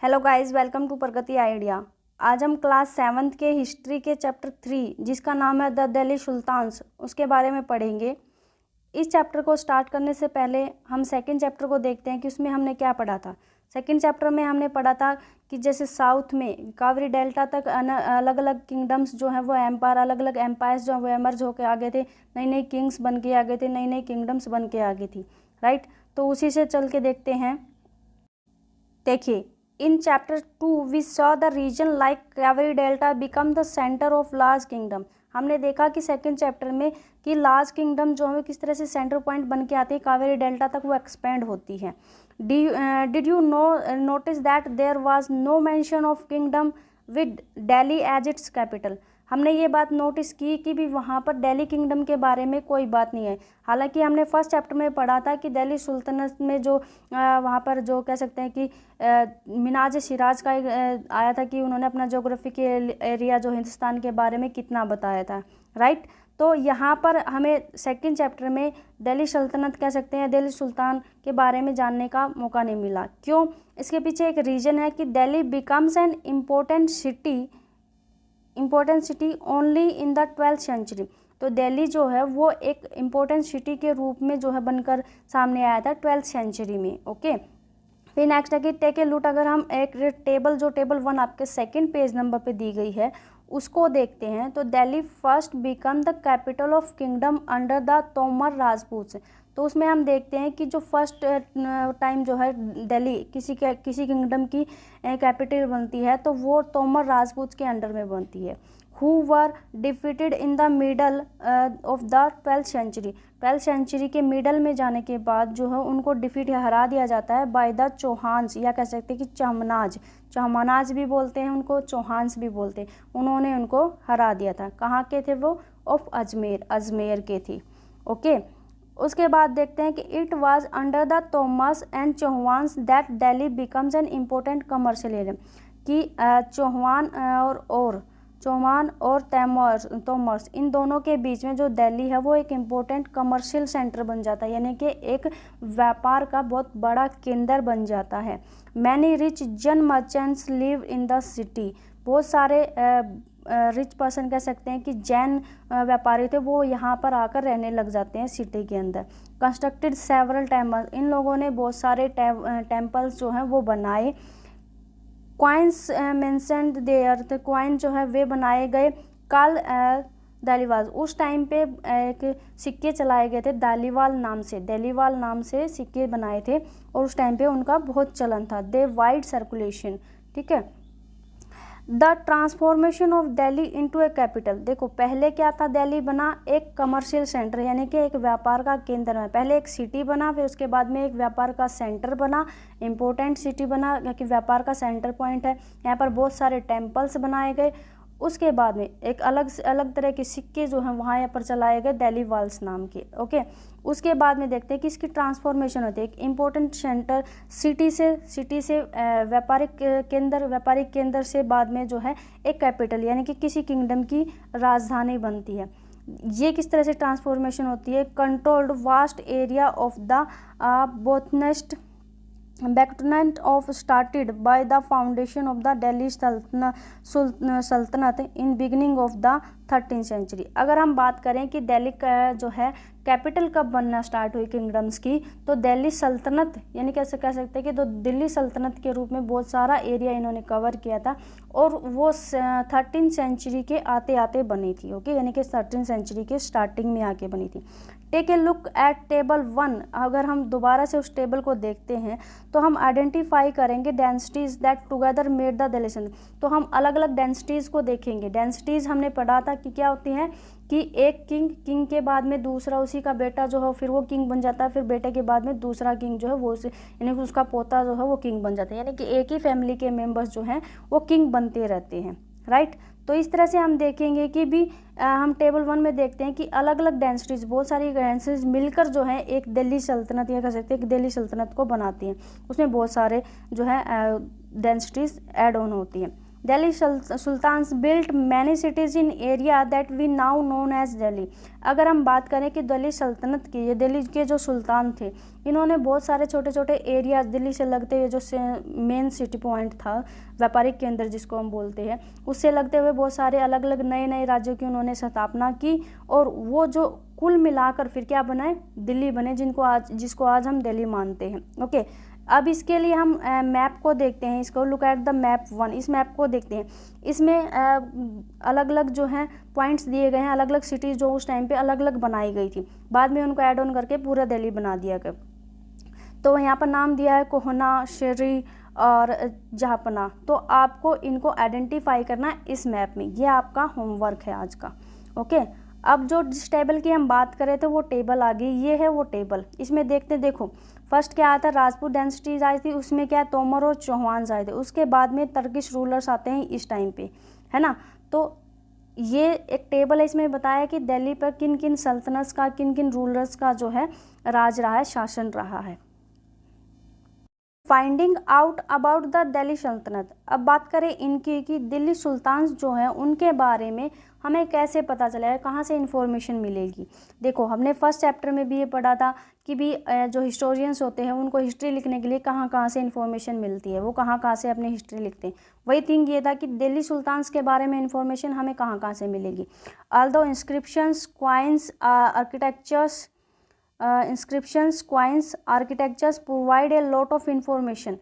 Hello guys, welcome to Pragati Idea. आज हम class 7th के हिस्ट्री के चैप्टर 3 जिसका नाम है द दिल्ली सुल्तान्स उसके बारे में पढ़ेंगे। इस चैप्टर को स्टार्ट करने से पहले हम सेकंड चैप्टर को देखते हैं कि उसमें हमने क्या पढ़ा था। सेकंड चैप्टर में हमने पढ़ा था कि जैसे साउथ में कावेरी डेल्टा तक अलग अलग किंगडम्स जो हैं वो एम्पायर, अलग अलग एम्पायर्स जो हैं वो एमर्ज होकर आ गए थे, नई नई किंग्स बन के आ गए थे, नई नई किंगडम्स बन के आ गई थी, राइट। तो उसी से चल के देखते हैं। देखिए, in chapter 2 we saw the region like Kaveri Delta become the center of large kingdom। हमने देखा कि सेकंड चैप्टर में कि लार्ज किंगडम जो है किस तरह से सेंटर पॉइंट बन के आती है, कावेरी डेल्टा तक वो एक्सपेंड होती है। Did you notice that there was no mention of kingdom with Delhi as its capital. हमने ये बात नोटिस की कि भी वहाँ पर दिल्ली किंगडम के बारे में कोई बात नहीं है। हालांकि हमने फर्स्ट चैप्टर में पढ़ा था कि दिल्ली सुल्तनत में जो वहाँ पर जो कह सकते हैं कि मिनाज सिराज का आया था कि उन्होंने अपना जोग्राफिकल एरिया जो हिंदुस्तान के बारे में कितना बताया था, राइट। तो यहाँ पर हमें सेकंड चैप्टर में दिल्ली सल्तनत कह सकते हैं, दिल्ली सुल्तान के बारे में जानने का मौका नहीं मिला। क्यों? इसके पीछे एक रीज़न है कि Delhi becomes an important city only in the 12th century. तो दिल्ली जो है वो एक इम्पोर्टेंट सिटी के रूप में जो है बनकर सामने आया था 12th सेंचुरी में। ओके, फिर नेक्स्ट है कि टेक ए लुक। अगर हम एक टेबल जो टेबल 1 आपके सेकंड पेज नंबर पे दी गई है उसको देखते हैं तो Delhi first become the capital of kingdom under the Tomar Rajput. तो उसमें हम देखते हैं कि जो फर्स्ट टाइम जो है दिल्ली किसी किंगडम की कैपिटल बनती है तो वो तोमर राजपूत के अंडर में बनती है। Who were defeated in the middle of the 12th century. 12th century के मिडल में जाने के बाद जो है उनको डिफीट हरा दिया जाता है बाय द चौहान्स, या कह सकते हैं कि चहमनाज भी बोलते हैं उनको, चौहान्स भी बोलते हैं। उन्होंने उनको हरा दिया था। कहाँ के थे वो? ऑफ अजमेर के थे। ओके, उसके बाद देखते हैं कि it was under the Tomars and Chauhans that Delhi becomes an important commercial area. कि चौहान और तोमर्स इन दोनों के बीच में जो दिल्ली है वो एक इम्पोर्टेंट कमर्शियल सेंटर बन जाता है, यानी कि एक व्यापार का बहुत बड़ा केंद्र बन जाता है। मैनी रिच जन merchants live in the city. बहुत सारे रिच पर्सन कह सकते हैं कि जैन व्यापारी थे वो यहाँ पर आकर रहने लग जाते हैं सिटी के अंदर। Constructed several temples. इन लोगों ने बहुत सारे टेम्पल्स जो हैं वो बनाए। Coins mentioned there. तो क्वाइन जो है वे बनाए गए। कल दालीवाल, उस टाइम पे एक सिक्के चलाए गए थे दालीवाल नाम से सिक्के बनाए थे और उस टाइम पे उनका बहुत चलन था। दे वाइड सर्कुलेशन, ठीक है। The transformation of Delhi into A capital. देखो, पहले क्या था? दिल्ली बना एक कमर्शियल सेंटर, यानी कि एक व्यापार का केंद्र है। पहले एक सिटी बना, फिर उसके बाद में एक व्यापार का सेंटर बना, इम्पोर्टेंट सिटी बना क्योंकि व्यापार का सेंटर पॉइंट है। यहाँ पर बहुत सारे टेम्पल्स बनाए गए। उसके बाद में एक अलग तरह के सिक्के जो हैं वहाँ यहाँ पर चलाए गए दिल्ली वाल्स नाम के। ओके, उसके बाद में देखते हैं कि इसकी ट्रांसफॉर्मेशन होती है एक इम्पोर्टेंट सेंटर सिटी से व्यापारिक केंद्र से बाद में जो है एक कैपिटल, यानी कि किसी किंगडम की राजधानी बनती है। ये किस तरह से ट्रांसफॉर्मेशन होती है? Controlled vast area of the बोथनेस्ट बैक्टनेंट of started by the foundation of the Delhi Sultanat in beginning of the 13th century. अगर हम बात करें कि दिल्ली का जो है कैपिटल कब बनना स्टार्ट हुई किंगडम्स की, तो दिल्ली सल्तनत यानी कैसे कह सकते हैं कि तो दिल्ली सल्तनत के रूप में बहुत सारा एरिया इन्होंने कवर किया था और वो 13th सेंचुरी के आते आते बनी थी। ओके, यानी कि 13th सेंचुरी के स्टार्टिंग में आके बनी थी। Take a look at table 1। अगर हम दोबारा से उस टेबल को देखते हैं तो हम आइडेंटिफाई करेंगे densities that together made the Delhi सल्तनत। तो हम अलग अलग डेंसिटीज़ को देखेंगे। डेंसिटीज़ हमने पढ़ा था कि क्या होती हैं कि एक किंग के बाद में दूसरा उसी का बेटा जो है फिर वो किंग बन जाता है, फिर बेटे के बाद में दूसरा किंग जो है वो यानी कि उसका पोता जो है वो किंग बन जाता है, यानी कि एक ही फैमिली के मेंबर्स जो हैं वो किंग बनते रहते हैं, राइट। तो इस तरह से हम देखेंगे कि भी हम टेबल 1 में देखते हैं कि अलग अलग डेंसिटीज़, बहुत सारी डेंसिटीज़ मिलकर जो है एक दिल्ली सल्तनत या कह सकते हैं कि दिल्ली सल्तनत को बनाती हैं। उसमें बहुत सारे जो है डेंसिटीज़ ऐड ऑन होती हैं। Delhi sultans built many cities in area that we now known as Delhi. अगर हम बात करें कि दिल्ली सल्तनत की, ये दिल्ली के जो सुल्तान थे, इन्होंने बहुत सारे छोटे छोटे एरियाज दिल्ली से लगते हुए, जो मेन सिटी पॉइंट था, व्यापारिक केंद्र जिसको हम बोलते हैं, उससे लगते हुए बहुत सारे अलग अलग नए नए राज्यों की उन्होंने स्थापना की, और वो जो कुल मिलाकर फिर क्या बनाए, दिल्ली बने, जिसको आज हम दिल्ली मानते हैं। ओके, अब इसके लिए हम मैप को देखते हैं, इसको लुक एट द मैप 1। इस मैप को देखते हैं, इसमें अलग अलग जो हैं पॉइंट्स दिए गए हैं, अलग अलग सिटीज़ जो उस टाइम पे अलग अलग बनाई गई थी, बाद में उनको ऐड ऑन करके पूरा दिल्ली बना दिया गया। तो यहाँ पर नाम दिया है कोहना, शेरी और जहापना। तो आपको इनको आइडेंटिफाई करना है इस मैप में, ये आपका होमवर्क है आज का। ओके, अब जो जिस टेबल की हम बात कर रहे थे वो टेबल आ गई, ये है वो टेबल। इसमें देखते देखो, फर्स्ट क्या आता है, राजपूत डायनेस्टीज आई थी, उसमें क्या तोमर और चौहान आए थे, उसके बाद में टर्किश रूलर्स आते हैं इस टाइम पे, है ना। तो ये एक टेबल है, इसमें बताया कि दिल्ली पर किन किन सल्तनत का, किन किन रूलर्स का जो है राज रहा है, शासन रहा है। Finding out about the Delhi सल्तनत। अब बात करें इनकी कि दिल्ली सुल्तान जो हैं उनके बारे में हमें कैसे पता चलेगा, कहाँ से इन्फॉर्मेशन मिलेगी। देखो, हमने फर्स्ट चैप्टर में भी ये पढ़ा था कि भी जो हिस्टोरियंस होते हैं उनको हिस्ट्री लिखने के लिए कहाँ कहाँ से इन्फॉर्मेशन मिलती है, वो कहाँ कहाँ से अपनी हिस्ट्री लिखते हैं। वही थिंग ये था कि दिल्ली सुल्तान्स के बारे में इन्फॉर्मेशन हमें कहाँ कहाँ से मिलेगी। Although inscriptions, coins, architectures, inscriptions, coins, architectures provide a lot of information.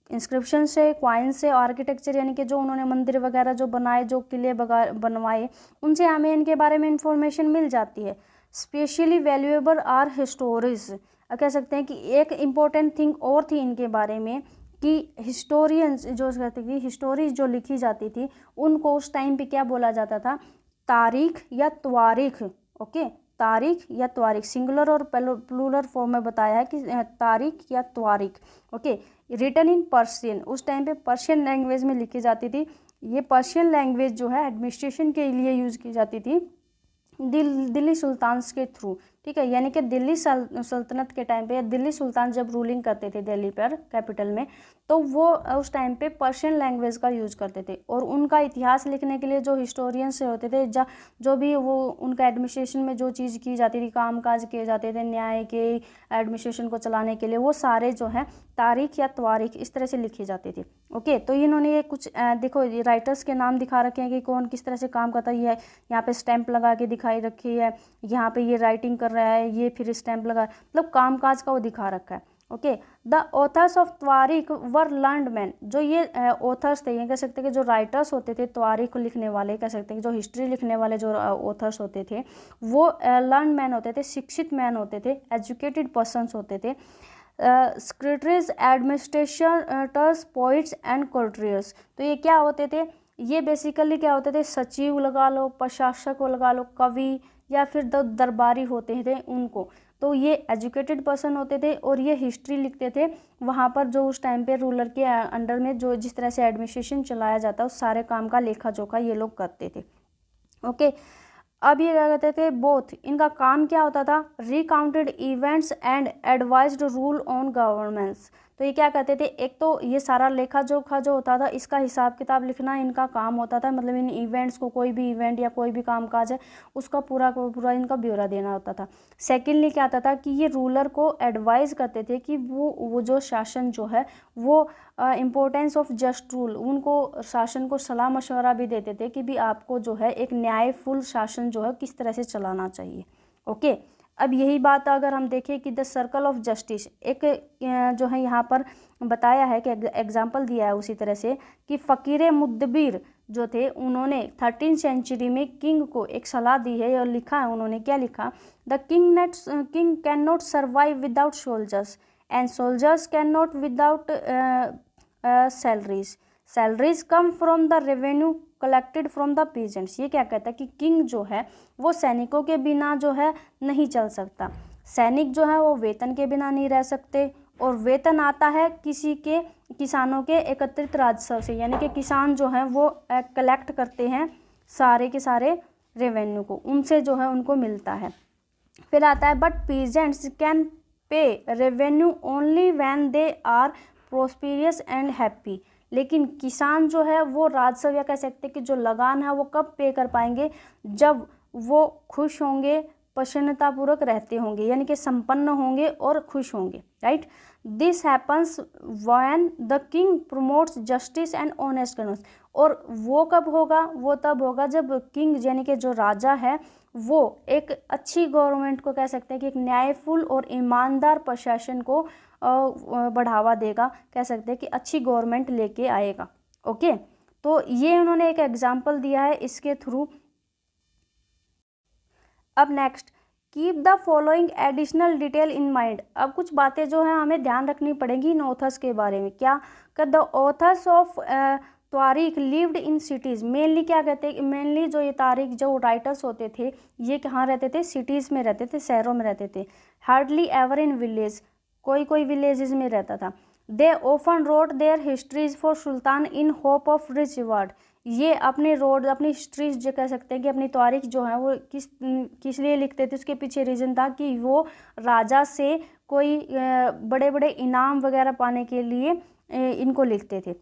Inscription से, क्वाइन से, आर्किटेक्चर यानी कि जो उन्होंने मंदिर वगैरह जो बनाए, जो किले बनवाए, उनसे हमें इनके बारे में इंफॉर्मेशन मिल जाती है। Specially valuable are histories. कह सकते हैं कि एक इम्पोर्टेंट थिंग और थी इनके बारे में कि हिस्टोरियंस जो कहते थे, हिस्टोरीज जो लिखी जाती थी उनको उस टाइम पे क्या बोला जाता था, तारीख या त्वारीख। ओके, तारीख या त्वारीख, सिंगुलर और प्लूरल फॉर्म में बताया है कि तारीख या त्वारीख। ओके, रिटन इन पर्शियन, उस टाइम पे पर्शियन लैंग्वेज में लिखी जाती थी। ये पर्शियन लैंग्वेज जो है एडमिनिस्ट्रेशन के लिए यूज़ की जाती थी दिल्ली सुल्तान्स के थ्रू। ठीक है, यानी कि दिल्ली सल्तनत के टाइम पे, या दिल्ली सुल्तान जब रूलिंग करते थे दिल्ली पर कैपिटल में, तो वो उस टाइम पे पर्शियन लैंग्वेज का यूज़ करते थे। और उनका इतिहास लिखने के लिए जो हिस्टोरियंस होते थे, जो भी वो उनका एडमिनिस्ट्रेशन में जो चीज़ की जाती थी, काम काज किए जाते थे न्याय के एडमिनिस्ट्रेशन को चलाने के लिए, वो सारे जो है तारीख या त्वारीख इस तरह से लिखी जाती थी। ओके, तो इन्होंने ये कुछ देखो, ये राइटर्स के नाम दिखा रखे हैं कि कौन किस तरह से काम करता है। यहाँ पे स्टैंप लगा के दिखाई रखी है, यहाँ पे ये राइटिंग कर रहा है, ये फिर स्टैंप लगा, मतलब काम काज का वो दिखा रखा है। Okay, the authors of tawarikh were learned man. जो ये ऑथर्स थे, ये कह सकते हैं कि जो राइटर्स होते थे, त्वारीख को लिखने वाले, कह सकते हैं कि जो हिस्ट्री लिखने वाले जो ऑथर्स होते थे, वो लर्न मैन होते थे, शिक्षित मैन होते थे, एजुकेटेड पर्सनस होते थे। Secretaries, administrators, poets and courtiers. तो ये क्या होते थे, ये बेसिकली क्या होते थे, सचिव लगा लो, प्रशासक लगा लो, कवि, या फिर दरबारी होते थे उनको। तो ये एजुकेटेड पर्सन होते थे और ये हिस्ट्री लिखते थे वहाँ पर, जो उस टाइम पे रूलर के अंडर में जो जिस तरह से एडमिनिस्ट्रेशन चलाया जाता है उस सारे काम का लेखा जोखा ये लोग करते थे। ओके, अब ये क्या कहते थे, बोथ, इनका काम क्या होता था, recounted events and advised rule on governance. तो ये क्या कहते थे, एक तो ये सारा लेखा जोखा जो होता था, इसका हिसाब किताब लिखना इनका काम होता था, मतलब इन इवेंट्स को, कोई भी इवेंट या कोई भी कामकाज है उसका पूरा पूरा इनका ब्यौरा देना होता था। सेकेंडली क्या आता था कि ये रूलर को एडवाइज करते थे कि वो जो शासन जो है वो इम्पोर्टेंस ऑफ जस्ट रूल, उनको शासन को सलाह मशवरा भी देते थे कि भी आपको जो है एक न्यायफुल शासन जो है किस तरह से चलाना चाहिए। ओके, अब यही बात अगर हम देखें कि द सर्कल ऑफ जस्टिस, एक जो है यहाँ पर बताया है कि एग्जाम्पल दिया है उसी तरह से कि फ़कीर मुदब्बिर जो थे उन्होंने 13वीं सेंचुरी में किंग को एक सलाह दी है और लिखा है, उन्होंने क्या लिखा, the king can not survive without soldiers and soldiers can not without salaries come from the revenue collected from the peasants. ये क्या कहता है कि किंग जो है वो सैनिकों के बिना जो है नहीं चल सकता, सैनिक जो है वो वेतन के बिना नहीं रह सकते, और वेतन आता है किसानों के एकत्रित राजस्व से, यानी कि किसान जो हैं वो कलेक्ट करते हैं सारे के सारे रेवेन्यू को, उनसे जो है उनको मिलता है। फिर आता है but peasants can pay revenue only when they are prosperous and happy. लेकिन किसान जो है वो राजस्व या कह सकते हैं कि जो लगान है वो कब पे कर पाएंगे, जब वो खुश होंगे, प्रसन्नतापूर्वक रहते होंगे, यानी कि संपन्न होंगे और खुश होंगे, right. This happens when the king promotes justice and honest governance. और वो कब होगा, वो तब होगा जब किंग यानी कि जो राजा है वो एक अच्छी गवर्नमेंट को कह सकते हैं कि एक न्यायपूर्ण और ईमानदार प्रशासन को बढ़ावा देगा, कह सकते हैं कि अच्छी गवर्नमेंट लेके आएगा। ओके, तो ये उन्होंने एक एग्जाम्पल दिया है इसके थ्रू। अब next, keep the following additional detail in mind. अब कुछ बातें जो है हमें ध्यान रखनी पड़ेगी इन ऑथर्स के बारे में। क्या कर द ऑथर्स ऑफ तारीख लिव्ड इन सिटीज़। मेनली क्या कहते हैं, मेनली जो ये तारीख जो राइटर्स होते थे ये कहाँ रहते थे, सिटीज़ में रहते थे, शहरों में रहते थे। हार्डली एवर इन विलेज, कोई कोई विलेजेस में रहता था। They often wrote their histories for sultan in hope of rich reward. ये अपने हिस्ट्रीज जो कह सकते हैं कि अपनी तारीख जो है वो किस लिए लिखते थे, उसके पीछे रीज़न था कि वो राजा से कोई बड़े बड़े इनाम वगैरह पाने के लिए इनको लिखते थे।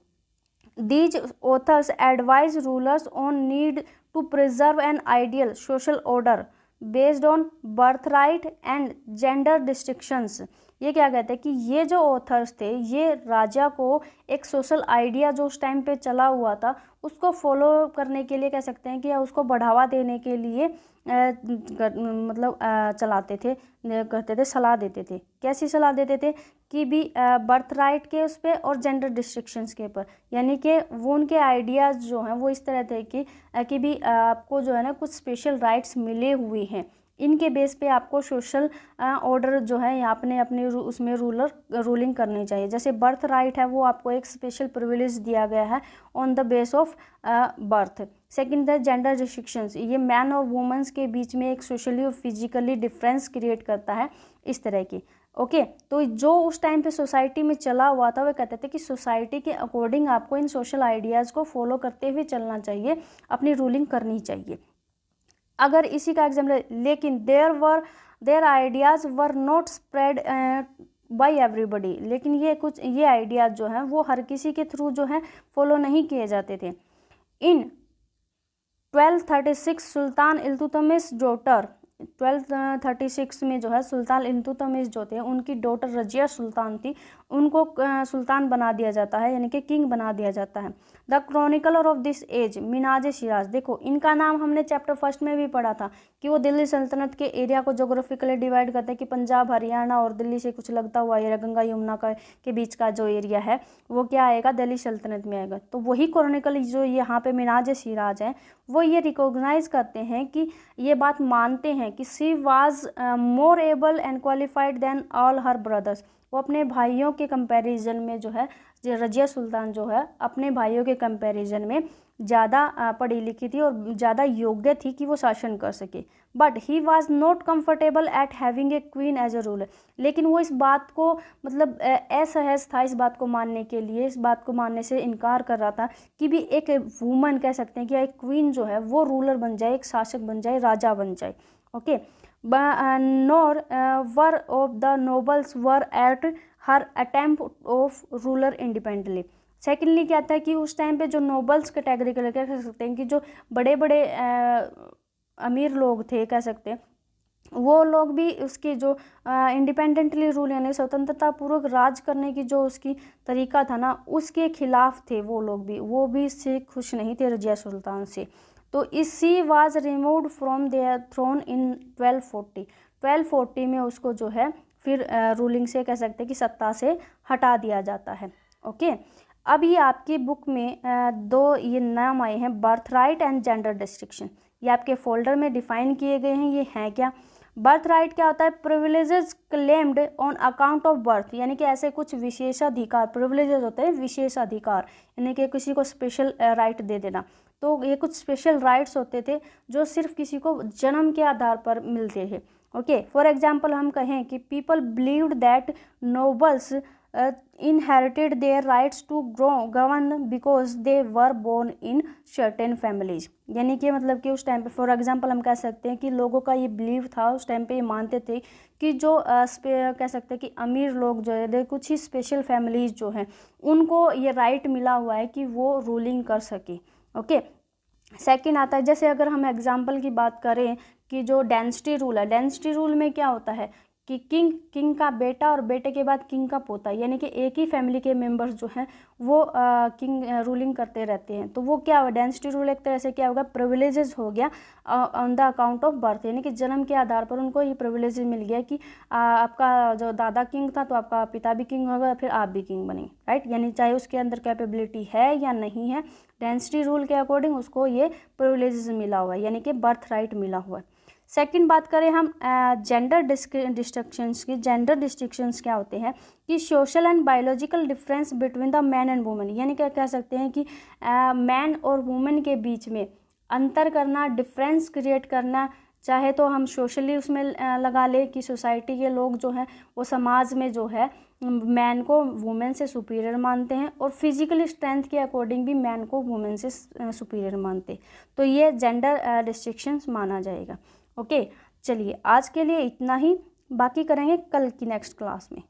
These authors advise rulers on need to preserve an ideal social order based on birthright and gender distinctions। ये क्या कहते हैं कि ये जो ऑथर्स थे ये राजा को एक सोशल आइडिया जो उस टाइम पे चला हुआ था उसको फॉलो करने के लिए कह सकते हैं कि या उसको बढ़ावा देने के लिए चलाते थे, करते थे, सलाह देते थे। कैसी सलाह देते थे कि भी बर्थ राइट के उस पर और जेंडर डिस्ट्रिक्शंस के ऊपर, यानी कि वो उनके आइडियाज़ जो हैं वो इस तरह थे कि भी आपको जो है ना कुछ स्पेशल राइट्स मिले हुए हैं, इनके बेस पे आपको सोशल ऑर्डर जो है यहाँ अपने उसमें रूलिंग करनी चाहिए। जैसे बर्थ राइट है वो आपको एक स्पेशल प्रिविलेज दिया गया है on the base of birth. Second the gender restrictions, ये मैन और वुमेन्स के बीच में एक सोशली और फिजिकली डिफरेंस क्रिएट करता है, इस तरह की। ओके, तो जो उस टाइम पे सोसाइटी में चला हुआ था वो कहते थे कि सोसाइटी के अकॉर्डिंग आपको इन सोशल आइडियाज़ को फॉलो करते हुए चलना चाहिए, अपनी रूलिंग करनी चाहिए। अगर इसी का एग्जाम्पल, लेकिन there ideas were not spread by everybody, लेकिन ये आइडियाज़ जो हैं वो हर किसी के थ्रू जो है फॉलो नहीं किए जाते थे। इन 1236 सुल्तान इल्तुतमिश डॉटर, 1236 में जो है सुल्तान इल्तुतमिश जो थे उनकी डॉटर रजिया सुल्तान थी, उनको सुल्तान बना दिया जाता है, यानी कि किंग बना दिया जाता है। The chronicler of this age Minhaj Siraj, देखो इनका नाम हमने चैप्टर फर्स्ट में भी पढ़ा था कि वो दिल्ली सल्तनत के एरिया को जोग्राफिकली डिवाइड करते हैं कि पंजाब, हरियाणा और दिल्ली से कुछ लगता हुआ एरिया, गंगा यमुना के बीच का जो एरिया है वो क्या आएगा, दिल्ली सल्तनत में आएगा। तो वही क्रॉनिकल जो यहाँ पे मिनाज शिराज है वो ये रिकॉग्नाइज करते हैं कि ये बात मानते हैं कि she was more able and qualified than all her brothers. वो अपने भाइयों के कंपैरिजन में जो है रजिया सुल्तान जो है अपने भाइयों के कंपैरिजन में ज़्यादा पढ़ी लिखी थी और ज़्यादा योग्य थी कि वो शासन कर सके। But he was not comfortable at having a queen as a ruler, लेकिन वो इस बात को मतलब असहज था इस बात को मानने के लिए, इस बात को मानने से इनकार कर रहा था कि भी एक वूमन कह सकते हैं कि एक क्वीन जो है वो रूलर बन जाए, एक शासक बन जाए, राजा बन जाए। Okay, nor were of the nobles were at her attempt of ruler independently. Secondly क्या था कि उस टाइम पे जो नोबल्स कैटेगरी के कह सकते हैं कि जो बड़े बड़े अमीर लोग थे कह सकते हैं, वो लोग भी उसकी जो इंडिपेंडेंटली रूल यानी स्वतंत्रता पूर्वक राज करने की जो उसकी तरीका था ना उसके खिलाफ थे वो लोग भी, वो भी इससे खुश नहीं थे रजिया सुल्तान से। तो she was removed from their throne in 1240 में उसको जो है फिर रूलिंग से कह सकते हैं कि सत्ता से हटा दिया जाता है। ओके, अब ये आपकी बुक में दो ये नाम आए हैं, birth right and gender destruction, ये आपके फोल्डर में डिफाइन किए गए हैं। ये हैं क्या? बर्थ राइट क्या होता है? Privileges claimed on account of birth, यानी कि ऐसे कुछ विशेषाधिकार, प्रिविलेजेस होते हैं विशेषाधिकार, यानी कि किसी को स्पेशल राइट दे देना। तो ये कुछ स्पेशल राइट्स होते थे जो सिर्फ किसी को जन्म के आधार पर मिलते थे। ओके, फॉर एग्जाम्पल हम कहें कि people believed that nobles inherited their rights to govern because they were born in certain families. यानी कि मतलब कि उस टाइम पे फॉर एग्जांपल हम कह सकते हैं कि लोगों का ये बिलीव था उस टाइम पे, ये मानते थे कि जो कह सकते हैं कि अमीर लोग जो है, कुछ ही स्पेशल फैमिलीज जो हैं उनको ये राइट मिला हुआ है कि वो रूलिंग कर सके। ओके, सेकंड आता है, जैसे अगर हम एग्जांपल की बात करें कि जो डेंसिटी रूल है, डेंसिटी रूल में क्या होता है कि किंग का बेटा और बेटे के बाद किंग का पोता, यानी कि एक ही फैमिली के मेंबर्स जो हैं वो किंग रूलिंग करते रहते हैं। तो वो क्या होगा, डेंसिटी रूल एक तरह से क्या होगा, प्रिविलेजेस हो गया on the account of birth, यानी कि जन्म के आधार पर उनको ये प्रिविलेज मिल गया कि आपका जो दादा किंग था तो आपका पिता भी किंग होगा, फिर आप भी किंग बनेंगे, राइट। यानी चाहे उसके अंदर कैपेबिलिटी है या नहीं है, डेंसिटी रूल के अकॉर्डिंग उसको ये प्रिविलेजेस मिला हुआ है, यानी कि बर्थ राइट मिला हुआ है। सेकंड बात करें हम जेंडर डिस्ट्रिक्शंस की, जेंडर डिस्ट्रिक्शंस क्या होते हैं कि social and biological difference between the man and women, यानी क्या कह सकते हैं कि मैन और वुमेन के बीच में अंतर करना, डिफरेंस क्रिएट करना, चाहे तो हम सोशली उसमें लगा ले कि सोसाइटी के लोग जो हैं वो समाज में जो है मैन को वुमेन से सुपीरियर मानते हैं, और फिजिकल स्ट्रेंथ के अकॉर्डिंग भी मैन को वुमेन से सुपीरियर मानते हैं। तो ये जेंडर डिस्ट्रिक्शंस माना जाएगा। ओके, चलिए आज के लिए इतना ही, बाकी करेंगे कल की नेक्स्ट क्लास में।